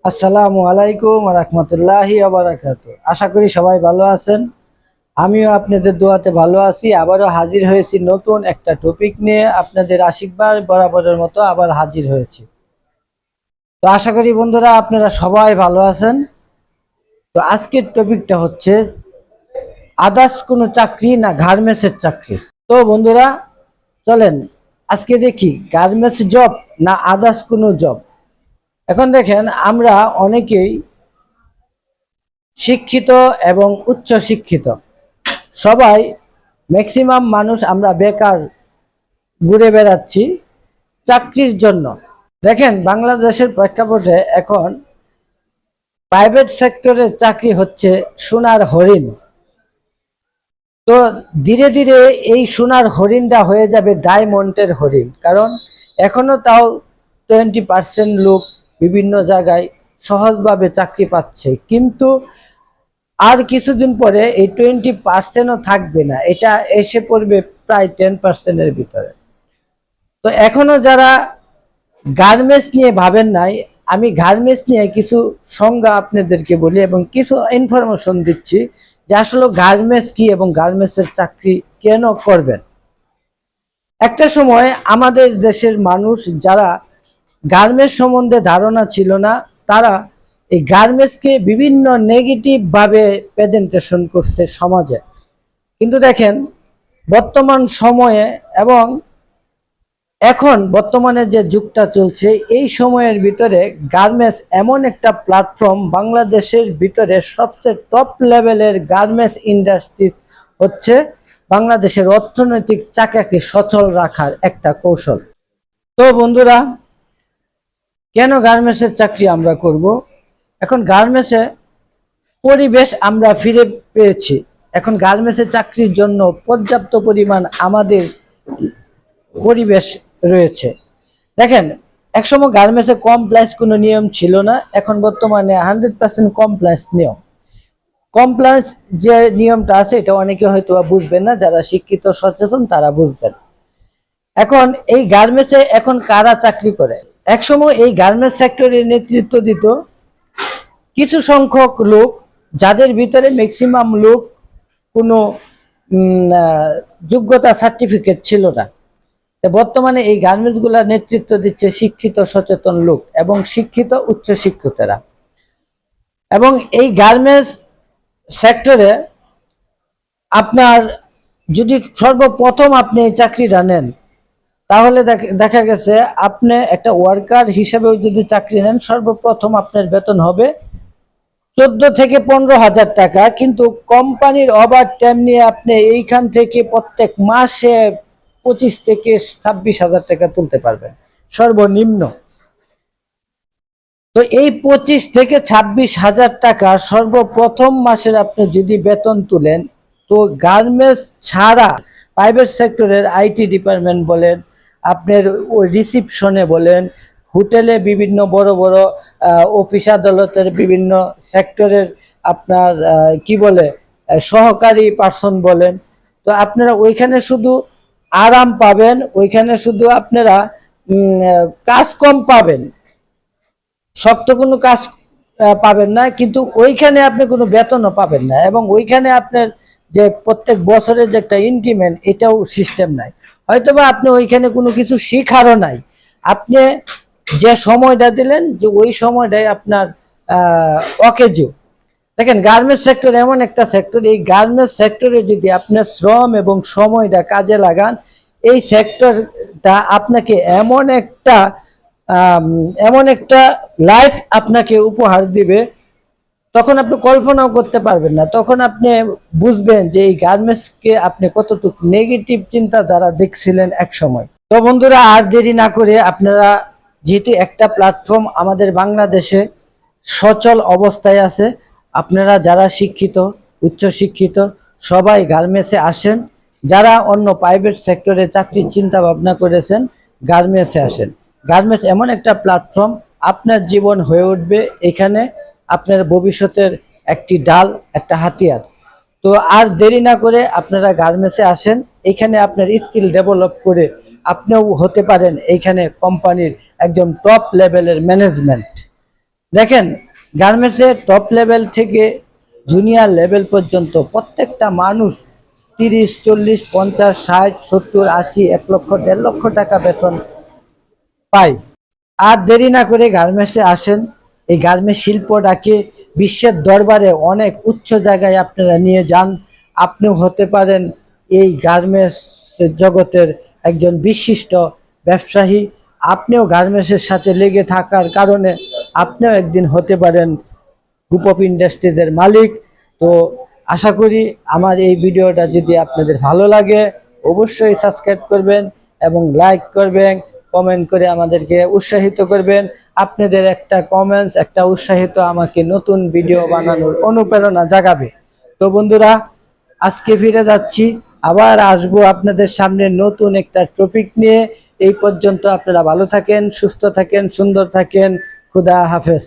আসসালামু আলাইকুম ওয়া রাহমাতুল্লাহি ওয়া বারাকাতুহু। আশা করি সবাই ভালো আছেন। আমিও আপনাদের দোয়াতে ভালো আছি। আবারও হাজির হয়েছি নতুন একটা টপিক নিয়ে। আপনাদের আশীর্বাদ বরাবরের মতো আবার হাজির হয়েছি। তো আশা করি বন্ধুরা আপনারা সবাই ভালো আছেন। তো আজকের টপিকটা হচ্ছে আদার্স কোনো চাকরি না গার্মেন্টসের চাকরি। তো বন্ধুরা চলেন আজকে দেখি গার্মেন্টস জব না আদার্স কোনো জব। এখন দেখেন আমরা অনেকেই শিক্ষিত এবং উচ্চ শিক্ষিত সবাই, ম্যাক্সিমাম মানুষ আমরা বেকার ঘুরে বেড়াচ্ছি চাকরির জন্য। দেখেন বাংলাদেশের প্রেক্ষাপটে এখন প্রাইভেট সেক্টরের চাকরি হচ্ছে সোনার হরিণ। তো ধীরে ধীরে এই সোনার হরিণটা হয়ে যাবে ডায়মন্ডের হরিণ, কারণ এখনো তাও 20% লোক বিভিন্ন জায়গায় সহজভাবে চাকরি পাচ্ছে, কিন্তু আর কিছুদিন পরে এই 20%ও থাকবে না, এটা এসে পড়বে প্রায় 10%-এর ভিতরে। তো এখনো যারা গার্মেন্টস নিয়ে ভাবেন নাই, আমি গার্মেন্টস নিয়ে কিছু সংজ্ঞা আপনাদেরকে বলি এবং কিছু ইনফরমেশন দিচ্ছি যে আসলে গার্মেন্টস কি এবং গার্মেন্টসের চাকরি কেন করবেন। একটা সময় আমাদের দেশের মানুষ যারা গার্মেন্টস সম্বন্ধে ধারণা ছিল না, তারা এই গার্মেন্টসকে বিভিন্ন নেগেটিভ ভাবে প্রেজেন্টেশন করছে সমাজে। কিন্তু দেখেন বর্তমান সময়ে এবং এখন বর্তমানে যে যুগটা চলছে এই সময়ের ভিতরে গার্মেন্টস এমন একটা প্ল্যাটফর্ম, বাংলাদেশের ভিতরে সবচেয়ে টপ লেভেলের গার্মেন্টস ইন্ডাস্ট্রি হচ্ছে বাংলাদেশের অর্থনৈতিক চাকাকে সচল রাখার একটা কৌশল। তো বন্ধুরা কেন গার্মেন্টসের চাকরি আমরা করব? এখন গার্মেন্টসে পরিবেশ আমরা ফিরে পেয়েছি। এখন গার্মেন্টসের চাকরির জন্য পর্যাপ্ত পরিমাণ আমাদের পরিবেশ রয়েছে। দেখেন একসময় গার্মেন্টসে কমপ্লায়েন্স কোনো নিয়ম ছিল না, এখন বর্তমানে 100% কমপ্লায়েন্স নিয়ম। কমপ্লায়েন্স যে নিয়মটা আছে এটা অনেকে হয়তো বুঝবেন না, যারা শিক্ষিত সচেতন তারা বুঝবেন। এখন এই গার্মেন্টসে এখন কারা চাকরি করে? একসময় এই গার্মেন্টস সেক্টরের নেতৃত্ব দিত কিছু সংখ্যক লোক, যাদের ভিতরে ম্যাক্সিমাম লোক কোনো যোগ্যতা সার্টিফিকেট ছিল না। বর্তমানে এই গার্মেন্টসগুলোর নেতৃত্ব দিচ্ছে শিক্ষিত সচেতন লোক এবং শিক্ষিত উচ্চ শিক্ষিতরা। এবং এই গার্মেন্টস সেক্টরে আপনার যদি সর্বপ্রথম আপনি এই চাকরিটা নেন, তাহলে দেখা গেছে আপনি একটা ওয়ার্কার হিসেবেও যদি চাকরি নেন, সর্বপ্রথম আপনার বেতন হবে 14 থেকে 15 হাজার টাকা। কিন্তু কোম্পানির ওভার টাইম নিয়ে আপনি এইখান থেকে প্রত্যেক মাসে 25 থেকে 26 হাজার টাকা তুলতে পারবেন সর্বনিম্ন। তো এই 25 থেকে 26 হাজার টাকা সর্বপ্রথম মাসের আপনি যদি বেতন তুলেন, তো গার্মেন্টস ছাড়া প্রাইভেট সেক্টরের আইটি ডিপার্টমেন্ট বলেন, আপনার ওই রিসিপশনে বলেন, হোটেলে বিভিন্ন বড় বড় অফিস আদালতের বিভিন্ন সেক্টরের আপনার কি বলে সহকারী পার্সন বলেন, তো আপনারা ওইখানে শুধু আরাম পাবেন, ওইখানে শুধু আপনারা কাজ কম পাবেন, শক্ত কোনো কাজ পাবেন না, কিন্তু ওইখানে আপনি কোনো বেতনও পাবেন না। এবং ওইখানে আপনার যে প্রত্যেক বছরের যে একটা ইনক্রিমেন্ট, এটাও সিস্টেম নাই। হয়তোবা আপনি ওইখানে কোনো কিছু শিখারও নাই, আপনি যে সময়টা দিলেন যে ওই সময়টাই আপনার অকেজো। দেখেন গার্মেন্টস সেক্টর এমন একটা সেক্টর, এই গার্মেন্টস সেক্টরে যদি আপনার শ্রম এবং সময়টা কাজে লাগান, এই সেক্টরটা আপনাকে এমন একটা লাইফ আপনাকে উপহার দিবে, তখন আপনি কল্পনাও করতে পারবেন না। তখন আপনি বুঝবেন যে এই গার্মেন্টসকে আপনি কতটুকু নেগেটিভ চিন্তাধারা দেখছিলেন এক সময়। তো বন্ধুরা আর দেরি না করে আপনারা, যেহেতু একটা প্ল্যাটফর্ম আমাদের বাংলাদেশে সচল অবস্থায় আছে, আপনারা যারা শিক্ষিত উচ্চ শিক্ষিত সবাই গার্মেন্টসে আসেন। যারা অন্য প্রাইভেট সেক্টরে চাকরির চিন্তা ভাবনা করেছেন, গার্মেন্টসে আসেন। গার্মেন্টস এমন একটা প্ল্যাটফর্ম, আপনার জীবন হয়ে উঠবে এখানে আপনার ভবিষ্যতের একটি ডাল, একটা হাতিয়ার। তো আর দেরি না করে আপনারা গার্মেন্টসে আসেন, এখানে আপনার স্কিল ডেভেলপ করে আপনিও হতে পারেন এইখানে কোম্পানির একজন টপ লেভেলের দেখেন, গার্মেন্টসের টপ লেভেল থেকে জুনিয়র লেভেল পর্যন্ত প্রত্যেকটা মানুষ 30, 40, 50, 60, 70, 80, 1 লক্ষ, 1.5 লক্ষ টাকা বেতন পায়। আর দেরি না করে গার্মেন্টসে আসেন। এই গার্মেন্টস শিল্পটাকে বিশ্বের দরবারে অনেক উচ্চ জায়গায় আপনারা নিয়ে যান। আপনিও হতে পারেন এই গার্মেন্টস জগতের একজন বিশিষ্ট ব্যবসায়ী। আপনিও গার্মেন্টসের সাথে লেগে থাকার কারণে আপনিও একদিন হতে পারেন গ্রুপ অফ ইন্ডাস্ট্রিজের মালিক। তো আশা করি আমার এই ভিডিওটা যদি আপনাদের ভালো লাগে অবশ্যই সাবস্ক্রাইব করবেন এবং লাইক করবেন, কমেন্ট করে আমাদেরকে উৎসাহিত করবেন। আপনাদের একটা কমেন্টস, একটা উৎসাহিত আমাকে নতুন ভিডিও বানানোর অনুপ্রেরণা জাগাবে। তো বন্ধুরা, আজকে ফিরে যাচ্ছি, আবার আসবো আপনাদের সামনে নতুন একটা টপিক নিয়ে। এই পর্যন্ত আপনারা ভালো থাকেন, সুস্থ থাকেন, সুন্দর থাকেন। খুদা হাফেজ।